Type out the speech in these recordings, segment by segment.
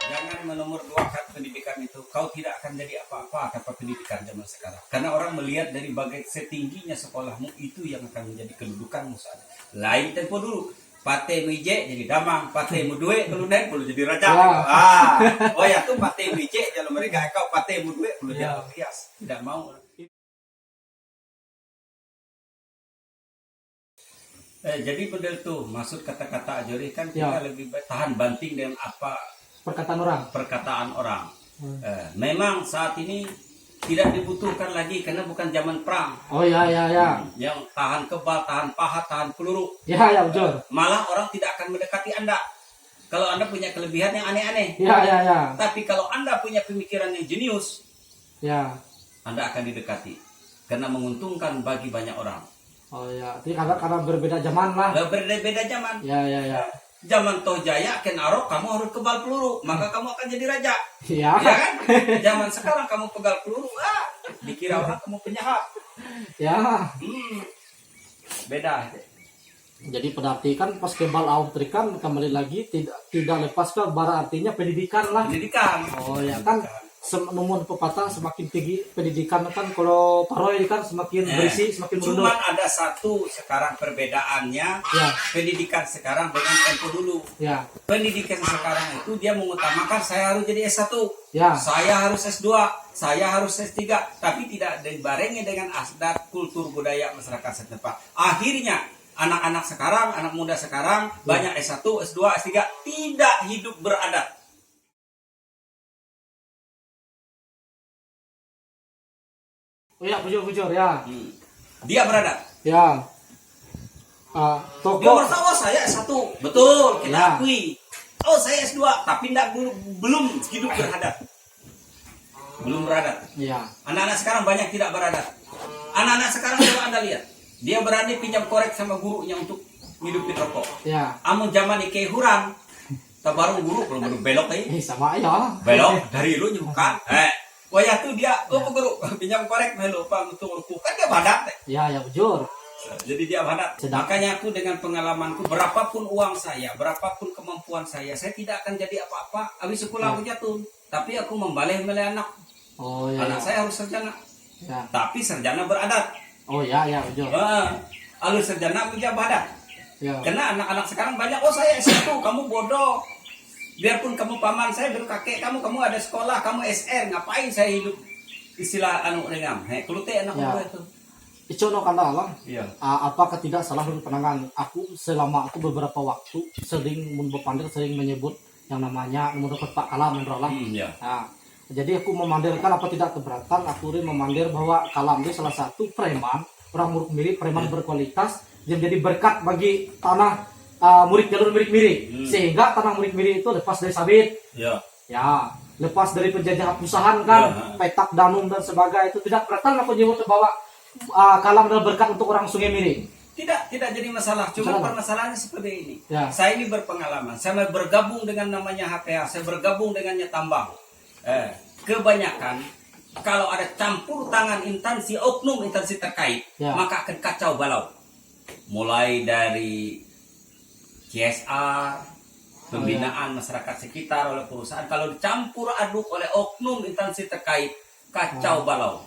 Jangan menomorduakan pendidikan itu. Kau tidak akan jadi apa-apa tanpa pendidikan zaman sekarang. Karena orang melihat dari bagai setingginya sekolahmu, itu yang akan menjadi kedudukanmu saat lain tempo dulu. Pate mije jadi damang, pate mu duit kalau naik perlu jadi raja. Oh ya tuh pate mije kalau mereka kau pate mu duit perlu jadi hias. Tidak mau. Jadi model tuh maksud kata-kata Ajori kan kita lebih tahan banting dengan apa perkataan orang. Memang saat ini tidak dibutuhkan lagi karena bukan zaman perang. Yang tahan kebal, tahan pahat, tahan peluru. Betul. Malah orang tidak akan mendekati Anda kalau Anda punya kelebihan yang aneh-aneh. Tapi kalau Anda punya pemikiran yang jenius, Anda akan didekati karena menguntungkan bagi banyak orang. Jadi karena berbeda zaman lah. Berbeda zaman. Zaman Tojaya Kenaro kamu harus kebal peluru, maka kamu akan jadi raja. Ya kan? Zaman sekarang kamu pegal peluru, dikira orang kamu penjahat. Beda. Jadi berarti kan pas kebal autrikan kembali lagi tidak lepas ke bara artinya pendidikan lah. Pendidikan. Kan nomor pepatah semakin tinggi pendidikan kan kalau paroi kan semakin berisi semakin mundur. Cuman ada satu sekarang perbedaannya, pendidikan sekarang dengan tempo dulu. Pendidikan sekarang itu dia mengutamakan saya harus jadi S1, saya harus S2, saya harus S3, tapi tidak dibarengi dengan adat kultur budaya masyarakat setempat. Akhirnya anak-anak sekarang, anak muda sekarang banyak S1, S2, S3 tidak hidup beradat. Bujur. Dia beradat. Toko. Dia bertawa saya S1, betul kita akui. Oh saya S2, tapi belum hidup beradat. Belum beradat. Anak-anak sekarang banyak tidak beradat. Anak-anak sekarang coba Anda lihat, dia berani pinjam korek sama gurunya untuk ngidupin rokok. Amun zaman Ike Hurang, tabarung guru belum belok sama belok dari lu nyukan. Tuh dia, guru pinjam korek melu Pak untuk ruku kan dia badat. Bujur. Jadi dia badat. Makanya aku dengan pengalamanku, berapapun uang saya, berapapun kemampuan saya tidak akan jadi apa-apa. Habis sekolah aku jatuh, tapi aku membalih anak. Anak saya harus sarjana. Tapi sarjana beradat. Bujur. Lalu sarjana punya badat. Karena anak-anak sekarang banyak, saya S1, kamu bodoh. Biarpun kamu paman saya berkakek kamu ada sekolah, kamu SR, ngapain saya hidup istilah dengan kulute anak muda itu. Icono kata Allah. Apakah tidak salah dari penangan aku selama aku beberapa waktu sering sering menyebut yang namanya menurut Pak Kalam Menrolah. Jadi aku memandirkan apa tidak keberatan, aku memandir bahwa Kalam itu salah satu preman, orang muruk mirip, preman berkualitas yang jadi berkat bagi tanah murid jalur mirip-mirip, sehingga tanah murid-mirip itu lepas dari sabit, lepas dari penjajahan perusahaan kan, petak danum dan sebagainya itu tidak pernah aku nyebut bahwa Kalam adalah berkat untuk orang Sungai Mirip. Tidak jadi masalah, cuma permasalahannya seperti ini. Saya ini berpengalaman, saya bergabung dengan namanya HPA, saya bergabung dengannya tambang. Kebanyakan kalau ada campur tangan instansi oknum instansi terkait, maka akan kacau balau. Mulai dari CSR, pembinaan masyarakat sekitar oleh perusahaan, kalau dicampur aduk oleh oknum instansi terkait, kacau balau.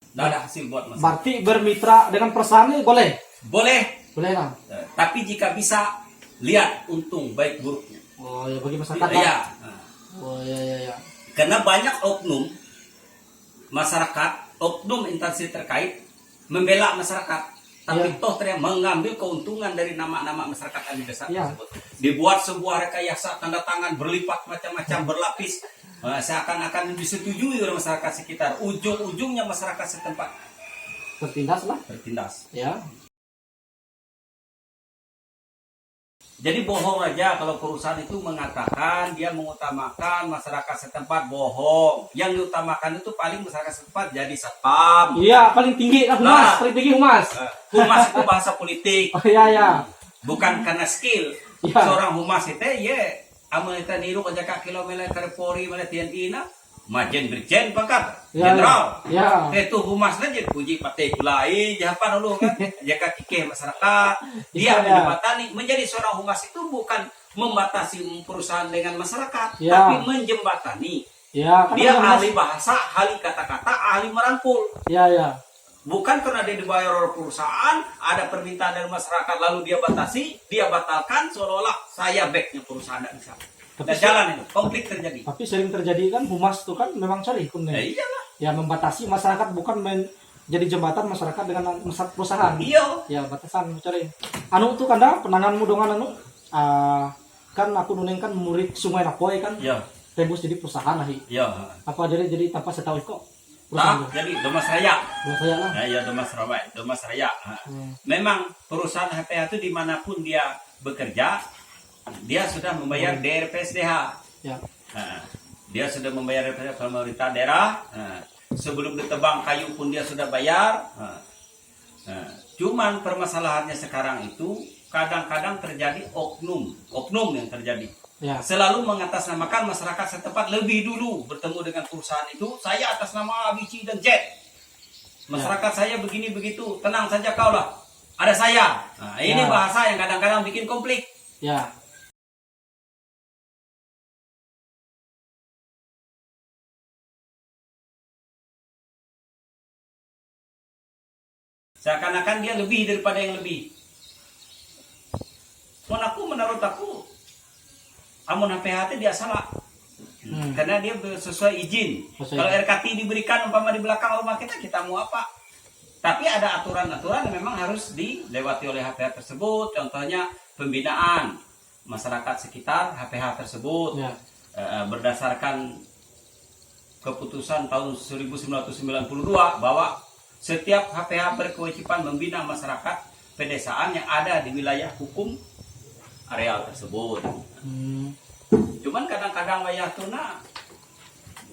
Tidak ada hasil buat masyarakat. Berarti bermitra dengan perusahaan ini boleh? Boleh lah. Tapi jika bisa lihat untung baik buruknya. Bagi masyarakat. Karena banyak oknum masyarakat, oknum instansi terkait membela masyarakat. Tapi toh ternyata mengambil keuntungan dari nama-nama masyarakat di desa tersebut. Dibuat sebuah rekayasa tanda tangan berlipat macam-macam berlapis, seakan-akan disetujui oleh masyarakat sekitar. Ujung-ujungnya masyarakat setempat tertindas. Jadi bohong aja kalau perusahaan itu mengatakan dia mengutamakan masyarakat setempat, bohong. Yang diutamakan itu paling masyarakat setempat jadi satpam. Paling tinggi kan humas, paling tinggi humas. Humas itu bahasa politik. Bukan karena skill. Seorang humas itu amun kita niru aja ka kilometer Polri mana TNI na Majen Brigjen pangkat Ya, Jenderal. ya. Itu humasnya jadi puji partai kulai jahapan dulu kan. Jaga kike masyarakat. Dia Ya, ya. menjembatani. Menjadi seorang humas itu bukan membatasi perusahaan dengan masyarakat, Ya. tapi menjembatani. Ya, kan Dia ada ahli bahasa, ahli kata-kata, ahli merangkul. Ya, ya. Bukan karena dia dibayar oleh perusahaan, ada permintaan dari masyarakat lalu dia batasi, dia batalkan seolah-olah saya backnya perusahaan tidak bisa. Dan jalan itu, konflik terjadi. Tapi sering terjadi kan humas itu kan memang cari hukumnya. Iyalah. Ya membatasi masyarakat bukan jadi jembatan masyarakat dengan perusahaan. Iya. Ya batasan cari. Anu tuh kanda penanganmu dengan anu kan aku nuneng kan murid Sungai Napoy kan. Iya. Tembus jadi perusahaan lah. Iya. Apa jadi tanpa setahu kok. Nah, jadi Domas Raya. Domas Raya lah. Ya, Domas Raya. Memang perusahaan HPH itu dimanapun dia bekerja, dia sudah membayar DRPSDH. Ya. Dia sudah membayar DRPSDH pemerintah daerah. Sebelum ditebang kayu pun dia sudah bayar. Cuman permasalahannya sekarang itu kadang-kadang terjadi oknum yang terjadi. Ya. Selalu mengatasnamakan masyarakat setempat lebih dulu bertemu dengan perusahaan itu. Saya atas nama A, B, C, dan Z. Masyarakat saya begini begitu, tenang saja kau lah. Ada saya. Nah, ini bahasa yang kadang-kadang bikin konflik. Ya. Seakan-akan dia lebih daripada yang lebih. Menurut aku, amun HPHT dia salah. Karena dia sesuai izin. Kalau RKT diberikan umpama di belakang rumah kita mau apa? Tapi ada aturan-aturan yang memang harus dilewati oleh HPH tersebut. Contohnya pembinaan masyarakat sekitar HPH tersebut. Ya. Berdasarkan keputusan tahun 1992 bahwa setiap HPH berkewajiban membina masyarakat pedesaan yang ada di wilayah hukum areal tersebut. Cuman kadang-kadang wayah tuna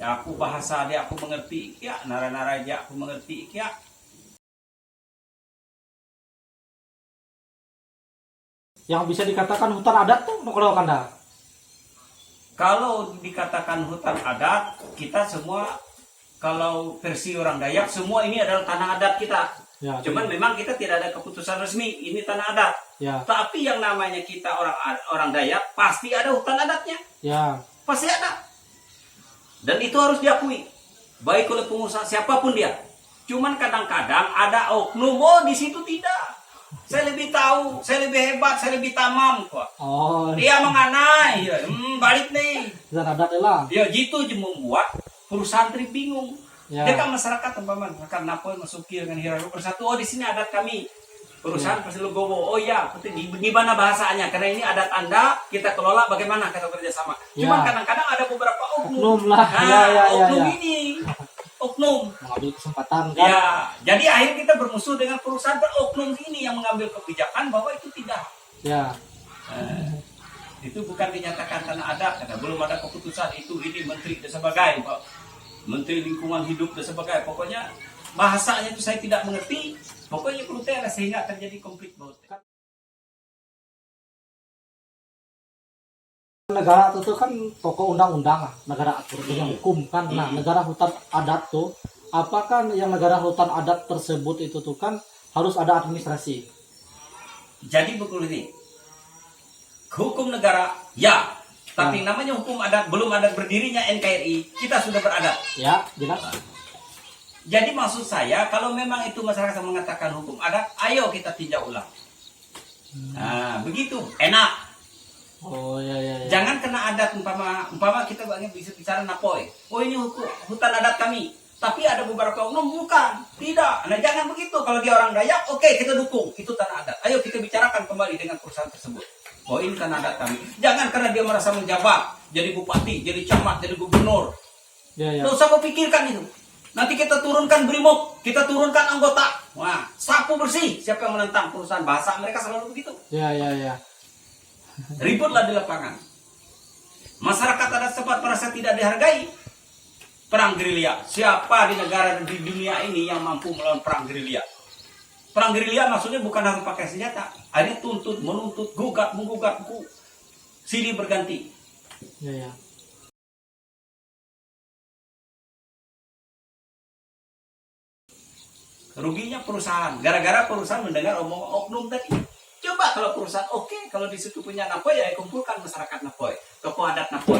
ya aku bahasa dia aku mengerti ya nara-nara aja aku mengerti ya. Yang bisa dikatakan hutan adat tuh kalau kanda. Kalau dikatakan hutan adat, kita semua kalau versi orang Dayak semua ini adalah tanah adat kita. Ya, Cuman memang kita tidak ada keputusan resmi ini tanah adat. Ya. Tapi yang namanya kita orang Dayak pasti ada hutan adatnya. Ya. Pasti ada. Dan itu harus diakui. Baik oleh pengusaha siapapun dia. Cuman kadang-kadang ada oknum, oh di situ tidak. Saya lebih tahu, saya lebih hebat, saya lebih tamam kok. Oh. Dia menganai, ya, balik nih. Hutan adat lah. Ya gitu aja membuat perusahaan bingung. Ya. Dia kan masyarakat umpama masyarakat Napoy masuki dengan hirarki bersatu. Oh di sini adat kami. Perusahaan pasti Legowo. Oh iya, di mana bahasanya? Karena ini adat Anda, kita kelola bagaimana kita kerjasama. Cuman kadang-kadang ada beberapa oknum. Lah. Nah, oknum ini. Oknum. Mengambil kesempatan kan. Ya, jadi akhirnya kita bermusuh dengan perusahaan beroknum ini yang mengambil kebijakan bahwa itu tidak. Ya. Itu bukan dinyatakan tanah adat karena belum ada keputusan itu ini menteri dan sebagainya Pak. Menteri lingkungan hidup dan sebagainya. Pokoknya bahasanya itu saya tidak mengerti. Pokoknya perlu ada sehingga terjadi konflik baut. Negara itu kan pokok undang-undang lah, negara atur yang hukum kan. Nah, negara hutan adat tuh, apakah yang negara hutan adat tersebut itu tuh kan harus ada administrasi? Jadi begini nih, hukum negara ya, tapi namanya hukum adat belum ada berdirinya NKRI, kita sudah beradat. Ya, jelas. Jadi maksud saya kalau memang itu masyarakat mengatakan hukum adat, ayo kita tinjau ulang. Nah, begitu enak. Oh ya. Jangan kena adat umpama kita banyak bisa bicara Napoy. Oh ini hutan adat kami. Tapi ada beberapa oknum bukan. Tidak. Nah jangan begitu. Kalau dia orang Dayak, oke kita dukung. Itu tanah adat. Ayo kita bicarakan kembali dengan perusahaan tersebut. Oh ini tanah adat kami. Jangan karena dia merasa menjabat. Jadi bupati, jadi camat, jadi gubernur. Ya. Nggak usah kau pikirkan itu. Nanti kita turunkan brimob. Kita turunkan anggota. Wah, sapu bersih. Siapa yang menentang perusahaan bahasa mereka selalu begitu. Ya. Ributlah di lapangan. Masyarakat adat setempat merasa tidak dihargai. Perang gerilya. Siapa di negara di dunia ini yang mampu melawan perang gerilya? Perang gerilya maksudnya bukan harus pakai senjata. Ada tuntut, menuntut, gugat, menggugat, silih berganti. Ya. ruginya perusahaan. Gara-gara perusahaan mendengar omongan oknum tadi. Coba kalau perusahaan oke, kalau di situ punya napoi ya kumpulkan masyarakat napoi, tokoh adat napoi.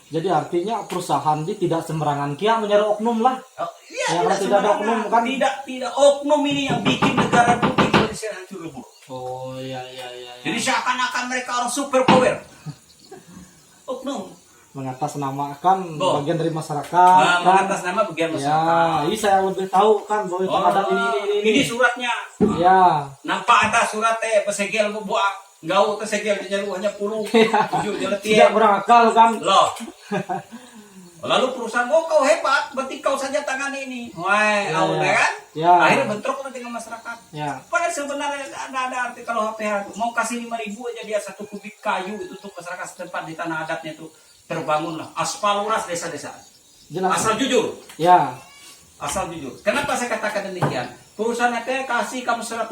Jadi artinya perusahaan ini tidak sembarangan kia menyuruh oknum lah. Iya, kalau tidak ada oknum kan tidak oknum ini yang bikin negara rugi kalau hancur lebur. Oh iya. Jadi seakan-akan mereka orang super power. Oknum mengatasnamakan bagian dari masyarakat. Mengatasnama bagian masyarakat. Ya, ini saya lebih tahu kan bahwa itu ada ini. Ini suratnya. Ya. Nampak ada suratnya pesegel buat gau tersegel nyeruahnya puluh. Tidak berakal kan. Loh. Lalu perusahaan, oh kau hebat, berarti kau saja tangani ini. Wah, kan? Ya. Akhirnya bentrok dengan masyarakat. Ya. Padahal sebenarnya ada arti kalau HPH mau kasih 5.000 aja dia 1 kubik kayu itu untuk masyarakat setempat di tanah adatnya itu terbangunlah aspal luras desa-desa. Asal jujur. Ya. Asal jujur. Kenapa saya katakan demikian? Perusahaan HPH kasih kamu 100.000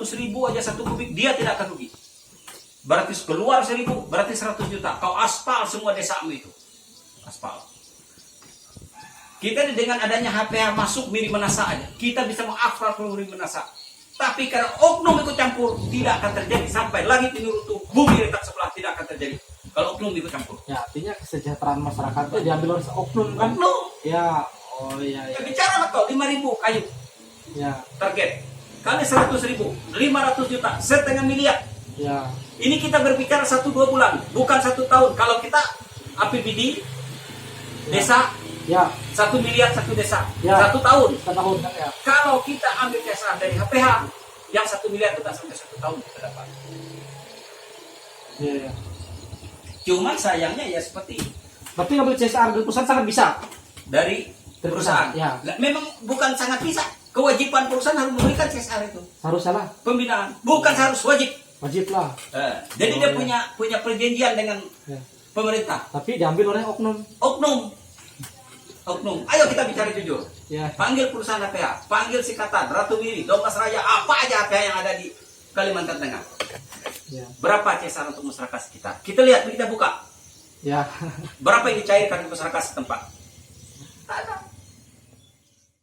aja 1 kubik, dia tidak akan rugi. Berarti keluar 1.000, berarti 100 juta. Kau aspal semua desamu itu. Aspal. Kita dengan adanya HPH masuk Miri Manasa aja, kita bisa mengaspal seluruh Miri Manasa. Tapi karena oknum ikut campur, tidak akan terjadi. Sampai langit ini runtuh, bumi retak sebelah, tidak akan terjadi. Kalau oknum ikut campur. Ya, artinya kesejahteraan masyarakat itu diambil oleh oknum kan? Oknum. Ya, oh iya. Ya, bicara lah kau, 5.000 kayu. Ya. Target. Kali 100.000, 500 juta, 1,5 miliar. Ya. Ini kita berbicara 1-2 bulan, bukan 1 tahun. Kalau kita APBD desa, ya 1 miliar 1 desa, ya. 1 tahun. 1 tahun kan ya. Kalau kita ambil CSR dari HPH, yang 1 miliar tidak sampai 1 tahun kita dapat. Ya. Cuman sayangnya ya seperti. Berarti ngambil CSR dari perusahaan sangat bisa. Dari perusahaan. Ya. Memang bukan sangat bisa. Kewajiban perusahaan harus memberikan CSR itu. Harus salah. Pembinaan. Bukan harus wajib. Wajib lah. Jadi dia punya perjanjian dengan pemerintah. Tapi diambil oleh oknum. Oknum. Ayo kita bicara jujur. Ya. Panggil perusahaan HPH, panggil Sikatan, Ratu Miri, Domas Raya, apa aja HPH yang ada di Kalimantan Tengah. Ya. Berapa CSR untuk masyarakat sekitar? Kita lihat, kita buka. Ya. Berapa yang dicairkan ke masyarakat setempat? Tak ada.